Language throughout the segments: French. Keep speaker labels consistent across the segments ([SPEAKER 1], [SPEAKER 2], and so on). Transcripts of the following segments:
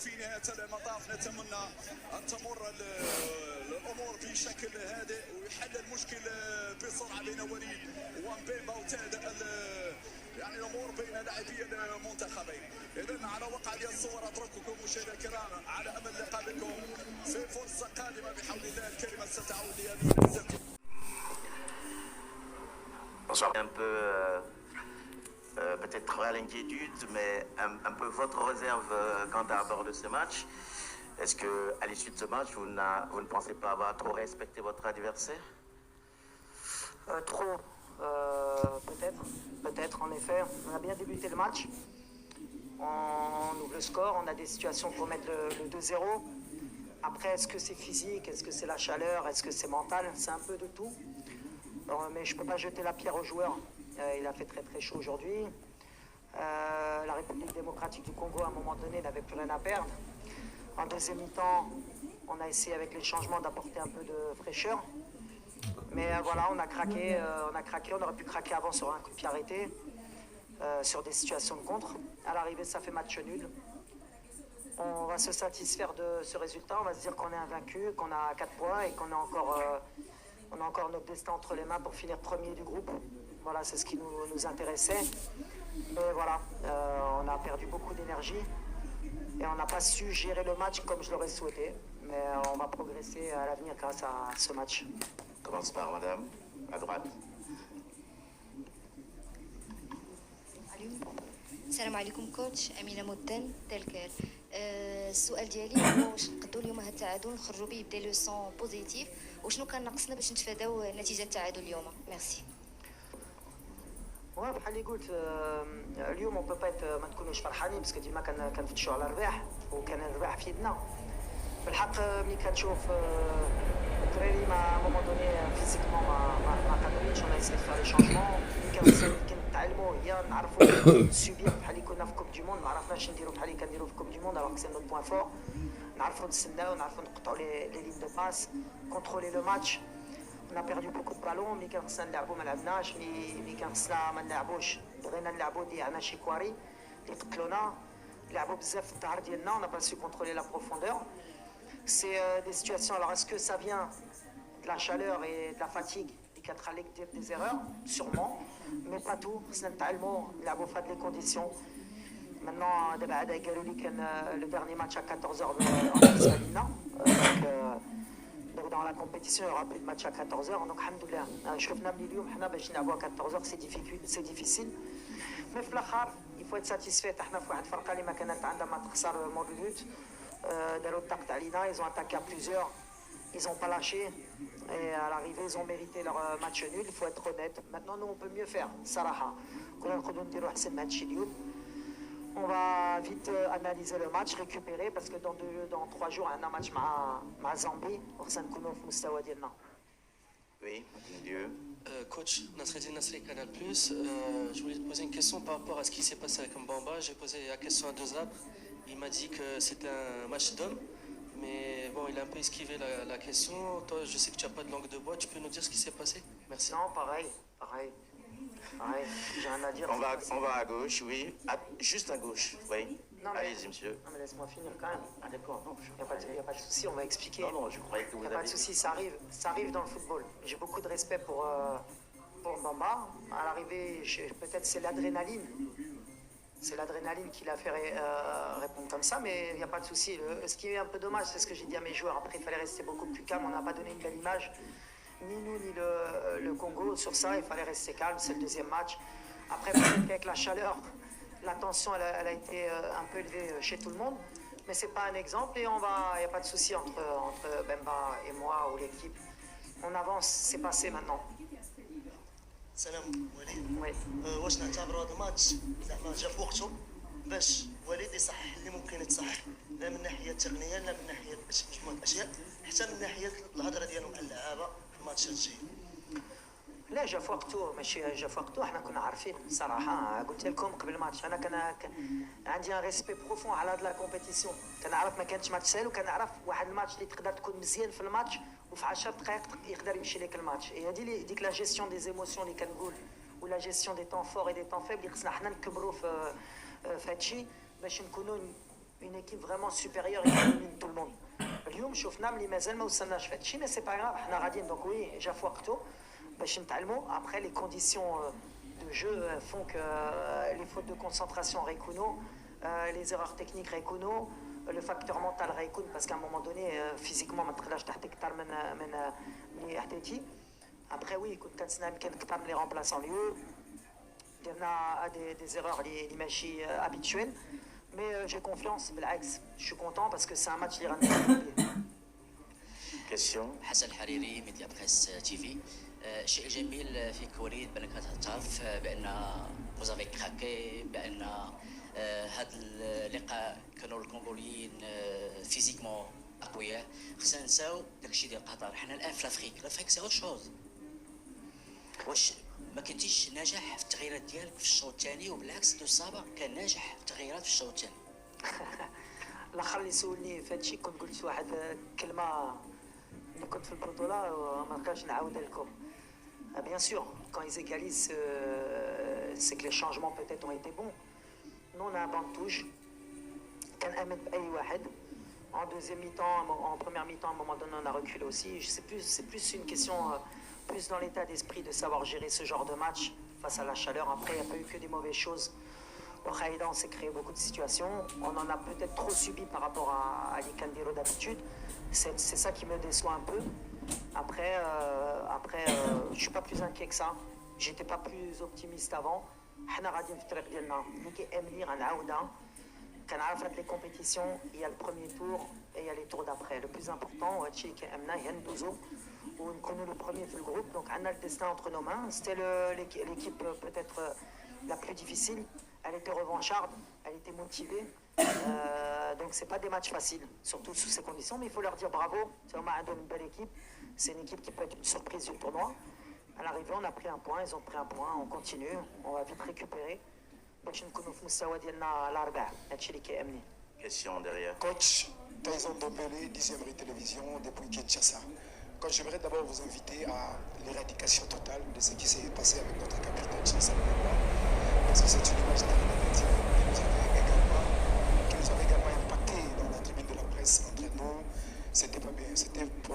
[SPEAKER 1] في نهايه المطاف نتمنى ان تمر الامور بشكل هادئ ويحل المشكل بسرعه بين وليد ومبيبا وتهدأ يعني الامور بين لاعبي المنتخبين. اذا على وقع ديال الصور اترككم مشاهدينا الكرام على امل اللقاء بكم في فرصه قادمه بحول الله الكلمه ستعود لي.
[SPEAKER 2] Un peu peut-être à l'inquiétude, mais un peu votre réserve quant à aborder ce match. Est-ce qu'à l'issue de ce match, vous ne pensez pas avoir trop respecté votre adversaire?
[SPEAKER 3] Trop, peut-être en effet. On a bien débuté le match. On ouvre le score, on a des situations pour mettre le 2-0. Après, est-ce que c'est physique, est-ce que c'est la chaleur, est-ce que c'est mental? C'est un peu de tout. Mais je ne peux pas jeter la pierre aux joueurs. Il a fait très très chaud aujourd'hui. La République démocratique du Congo, à un moment donné, n'avait plus rien à perdre. En deuxième mi-temps, on a essayé avec les changements d'apporter un peu de fraîcheur. Mais voilà, on a craqué, on aurait pu craquer avant sur un coup de pied arrêté, sur des situations de contre. À l'arrivée, ça fait match nul. On va se satisfaire de ce résultat, on va se dire qu'on est invaincu, qu'on a 4 points et qu'on a encore notre destin entre les mains pour finir premier du groupe. Voilà, c'est ce qui nous intéressait. Mais voilà, on a perdu beaucoup d'énergie et on n'a pas su gérer le match comme je l'aurais souhaité. Mais on va progresser à l'avenir grâce à ce match.
[SPEAKER 2] Commence par madame, à droite.
[SPEAKER 4] السلام عليكم كوتش أمينة مدن تلكال. السؤال ديالي هو واش نقدروا اليوم هذا التعادل نخرجوا به بدي لوسون بوزيتيف وشنو كان ناقصنا باش نتفاداو نتيجه التعادل اليوم؟ ميرسي.
[SPEAKER 3] بحال اللي قلت اليوم اون بو ما نكونوش فرحانين باسكو ديما كنفتشوا على الرباح وكان الرباح في يدنا. بالحق ملي كتشوف الدراري ما مومون دوني فيزيكمون ما قادرينش اون ايسي فار لي شونجمون ملي كنتعلموا هي نعرفوا سوبير بحال اللي كنا في كوب دي موند ما عرفناش نديروا بحال اللي كنديروا في كوب دي موند الوغ سي نوت بوين فور. نعرفوا نتسناو نعرفوا نقطعوا لي لين دو باس كونترولي لو ماتش. On a perdu beaucoup de ballons, ملي كان خصنا نلعبوا ما لعبناش، ملي كان خصنا ما نلعبوش بغينا نلعبوا ضيعنا شي كواري اللي قتلونا. لعبوا بزاف في الظهر ديالنا، on n'a pas su contrôler la profondeur. C'est des situations. Alors est-ce que ça vient de la chaleur et de la fatigue اللي كتخليك دير des erreurs? Sûrement, mais pas tout. خصنا نتعلموا نلعبوا في هاد لي كونديسيون. Maintenant دابا عاد قالوا لي كان le dernier match à 14h en Espagne. Donc dans la compétition, il n'y aura plus de match à 14h. Donc, alhamdoulilah, شفنا من اليوم حنا باش نلعبوا à 14h, c'est difficile. Mais في الآخر, il faut être satisfait. حنا في واحد الفرقة اللي ما كانت عندها ما تخسر مور بوت. داروا الضغط علينا, ils ont attaqué à plusieurs. Ils n'ont pas lâché. Et à l'arrivée, ils ont mérité leur match nul. Il faut être honnête. Maintenant, nous, on peut mieux faire. صراحة. كنا نقدروا نديروا أحسن ماتش اليوم. On va vite analyser le match, récupérer parce que dans 3 jours, on a un match مع Zambie. وخصنا نكونوا في المستوى ديالنا.
[SPEAKER 2] Oui, Dieu.
[SPEAKER 5] Coach Nasreddin Nasri Canal+, je voulais te poser une question par rapport à ce qui s'est passé avec Mbamba. J'ai posé la question à Dozab. Il m'a dit que c'était un match d'homme. Mais bon, il a un peu esquivé la question. Toi, je sais que tu n'as pas de langue de bois. Tu peux nous dire ce qui s'est passé? Merci.
[SPEAKER 3] Non, pareil. J'ai rien à dire.
[SPEAKER 2] On va à gauche, oui. Juste à gauche, oui. Allez-y, monsieur.
[SPEAKER 3] Non, mais laisse-moi finir quand même. Ah, d'accord, non, il n'y a pas de souci, on va expliquer.
[SPEAKER 2] Non, je croyais que vous
[SPEAKER 3] Il n'y a pas de souci, ça arrive dans le football. J'ai beaucoup de respect pour Mbamba. À l'arrivée, peut-être c'est l'adrénaline. C'est l'adrénaline qui l'a fait répondre comme ça, mais il n'y a pas de souci. Ce qui est un peu dommage, c'est ce que j'ai dit à mes joueurs. Après, il fallait rester beaucoup plus calme. On n'a pas donné une belle image. Ni nous, ni le Congo. Sur ça, il fallait rester calme. C'est le deuxième match. Après, peut-être qu'avec la chaleur, la tension, elle a été un peu élevée chez tout le monde. Mais ce n'est pas un exemple. Et il n'y a pas de souci entre Bemba et moi ou l'équipe. On avance. C'est passé maintenant.
[SPEAKER 6] سلام وليد.
[SPEAKER 3] Oui.
[SPEAKER 6] واش نعتبروا هذا الماتش زعما جا في وقته باش وليد يصحح اللي ممكن يتصحح، لا من الناحيه التقنيه لا من ناحيه مجموعه الاشياء، حتى من ناحيه الهضره ديالو مع اللعابه في الماتش الجاي.
[SPEAKER 3] لا جا في وقته، ماشي جا في وقته. احنا كنا عارفين صراحه، قلت لكم قبل الماتش انا كان عندي ان ريسبي بروفون على هاد لا كومبيتيسيون. كنعرف ما كانتش ماتش سهل، وكنعرف واحد الماتش اللي تقدر تكون مزيان في الماتش وفي 10 دقائق يقدر يمشي لك الماتش. هذه ديك لا جيستيون دي زيموسيون اللي كنقول، ولا جيستيون دي طون فور اي دي طون فيبل اللي خصنا حنا نكبروا في هادشي باش نكونوا une équipe vraiment supérieure et qui domine tout le monde. اليوم شفنا ملي مازال ما وصلناش فهاد الشيء، مي سي با غراف، حنا غاديين دونك وي جا في وقته باش نتعلموا. Après les conditions de jeu font que les fautes de concentration récouno, les erreurs techniques récouno, le facteur mental récoun parce qu'à un moment donné physiquement ما تقدرش تحتك اكثر من اللي حتيتي. Après oui كنت كنتسنى يمكن اكثر من لي remplaçants اليوم درنا des erreurs اللي ماشي habituelles. Mais j'ai confiance, بالعكس je suis content parce que c'est un match اللي غنبغي.
[SPEAKER 2] Question.
[SPEAKER 7] حسن الحريري ميديا بريس تي في. الشيء الجميل فيك وليد بانك تعترف بان موزافي كراكي، بان هذا اللقاء كانوا الكونغوليين فيزيكمون اقوياء. خصنا نساو داكشي ديال قطر. حنا الان في لافريك سي اوت شوز. واش ما كنتيش ناجح في التغييرات ديالك في الشوط الثاني؟ وبالعكس دو صابا كان ناجح في التغييرات في الشوط الثاني.
[SPEAKER 3] الاخر اللي سولني في هادشي كنت قلت واحد كلمه اللي كنت في البطوله وما نبقاش نعاودها لكم. Bien sûr, quand ils égalisent, c'est que les changements peut-être ont été bons. Nous, on a un banc de touche. كان امن باي واحد. En deuxième mi-temps, en première mi-temps, à un moment donné, on a reculé aussi. C'est plus une question, plus dans l'état d'esprit de savoir gérer ce genre de match face à la chaleur. Après, il n'y a pas eu que des mauvaises choses. Au Khaïda, on s'est créé beaucoup de situations. On en a peut-être trop subi par rapport à l'Ikandiro d'habitude. C'est ça qui me déçoit un peu. Après, je ne suis pas plus inquiet que ça. J'étais pas plus optimiste avant. حنا غاديين في الطريق ديالنا. اللي كيأمني غنعاودها. كنعرف هاد لي كومبيتيسيون il y a le premier tour et il y a les tours d'après. Le plus important وهادشي اللي كيأمنا هي ندوزو ونكونوا le premier في الجروب. Donc عندنا le destin entre nos mains. C'était l'équipe peut-être la plus difficile. Elle était revancharde, elle était motivée. Donc c'est pas des matchs faciles, surtout sous ces conditions. Mais il faut leur dire bravo. C'est vraiment une belle équipe. C'est une équipe qui peut être une surprise du tournoi. À l'arrivée, on a pris un point, ils ont pris un point. On continue, on va vite récupérer. باش نكونوا في مستوى ديالنا الاربع. هادشي اللي كيأمني.
[SPEAKER 2] Question derrière.
[SPEAKER 8] Coach Tyson Dombele, 10e rue télévision depuis Kinshasa. Coach, j'aimerais d'abord vous inviter à l'éradication totale de ce qui s'est passé avec notre capitaine Chancel Mbemba, parce que c'est une image très négative qui nous avait également impacté dans la tribune de la presse entre nous. C'était pas bien.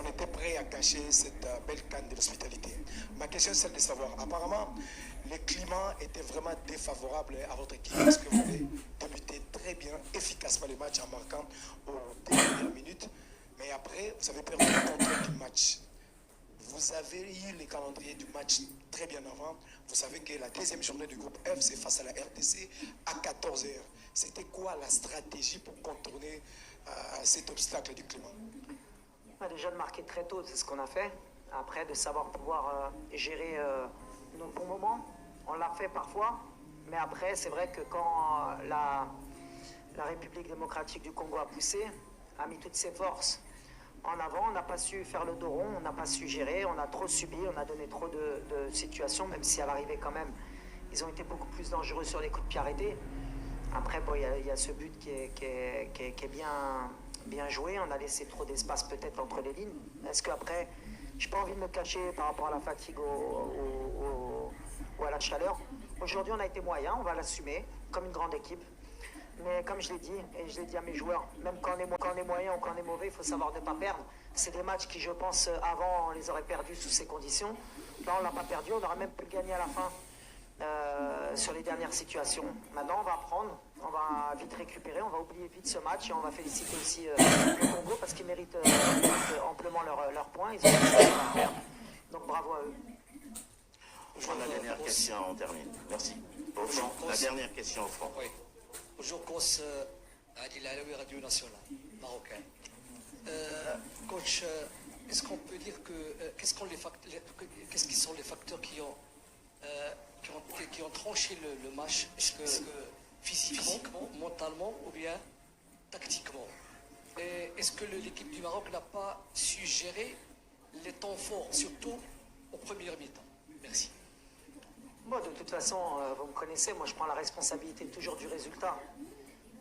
[SPEAKER 8] On était prêt à cacher cette belle canne de l'hospitalité. Ma question est celle de savoir, apparemment, le climat était vraiment défavorable à votre équipe parce que vous avez débuté très bien, efficacement le match en marquant aux dernières minutes. Mais après, vous avez perdu le contrôle du match. Vous avez eu le calendrier du match très bien avant. Vous savez que la deuxième journée du groupe F, c'est face à la RDC à 14h. C'était quoi la stratégie pour contourner cet obstacle du climat?
[SPEAKER 3] Déjà de marquer très tôt, c'est ce qu'on a fait. Après, de savoir pouvoir gérer nos bons moments. On l'a fait parfois. Mais après, c'est vrai que quand la République démocratique du Congo a poussé, a mis toutes ses forces en avant, on n'a pas su faire le dos rond, on n'a pas su gérer, on a trop subi, on a donné trop de situations, même si à l'arrivée quand même, ils ont été beaucoup plus dangereux sur les coups de pied arrêtés. Après, bon, il y a ce but qui est bien joué, on a laissé trop d'espace peut-être entre les lignes. Est-ce qu'après, j'ai pas envie de me cacher par rapport à la fatigue ou à la chaleur. Aujourd'hui, on a été moyen, on va l'assumer comme une grande équipe. Mais comme je l'ai dit, et je l'ai dit à mes joueurs, même quand on est moyen ou quand on est mauvais, il faut savoir ne pas perdre. C'est des matchs qui, je pense, avant, on les aurait perdus sous ces conditions. Là, on ne l'a pas perdu, on aurait même pu le gagner à la fin sur les dernières situations. Maintenant, on va apprendre, on va vite récupérer, on va oublier vite ce match et on va féliciter aussi le Congo parce qu'ils méritent amplement leur point. Ils ont réussi à faire. Donc bravo à eux.
[SPEAKER 2] La dernière question, on termine. Merci. Au fond, la dernière question au fond.
[SPEAKER 9] Oui. Bonjour, coach Adil Alaoui, Radio Nationale, marocain. Coach, est-ce qu'on peut dire que qu'est-ce qui sont les facteurs qui ont tranché le match? Est-ce que physiquement, mentalement ou bien tactiquement? Et est-ce que l'équipe du Maroc n'a pas su gérer les temps forts, surtout au premier mi-temps? Merci.
[SPEAKER 3] Bon, de toute façon, vous me connaissez, moi je prends la responsabilité toujours du résultat.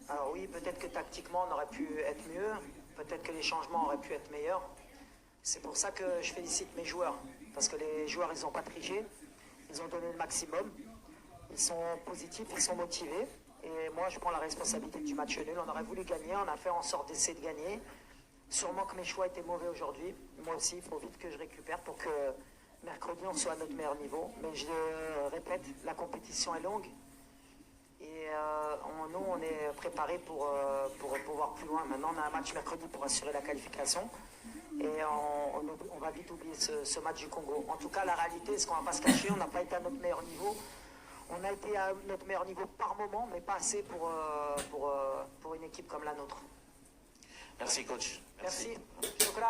[SPEAKER 3] Alors oui, peut-être que tactiquement on aurait pu être mieux, peut-être que les changements auraient pu être meilleurs. C'est pour ça que je félicite mes joueurs, parce que les joueurs ils n'ont pas triché, ils ont donné le maximum, ils sont positifs, ils sont motivés. Et moi, je prends la responsabilité du match nul. On aurait voulu gagner, on a fait en sorte d'essayer de gagner. Sûrement que mes choix étaient mauvais aujourd'hui. Moi aussi, il faut vite que je récupère pour que mercredi, on soit à notre meilleur niveau. Mais je répète, la compétition est longue. Et nous, on est préparés pour voir plus loin. Maintenant, on a un match mercredi pour assurer la qualification. Et on va vite oublier ce match du Congo. En tout cas, la réalité, c'est qu'on ne va pas se cacher. On n'a pas été à notre meilleur niveau. On a été à notre meilleur niveau par moment, mais pas assez pour une équipe comme la nôtre.
[SPEAKER 2] Merci, coach.
[SPEAKER 3] Merci. Shukran.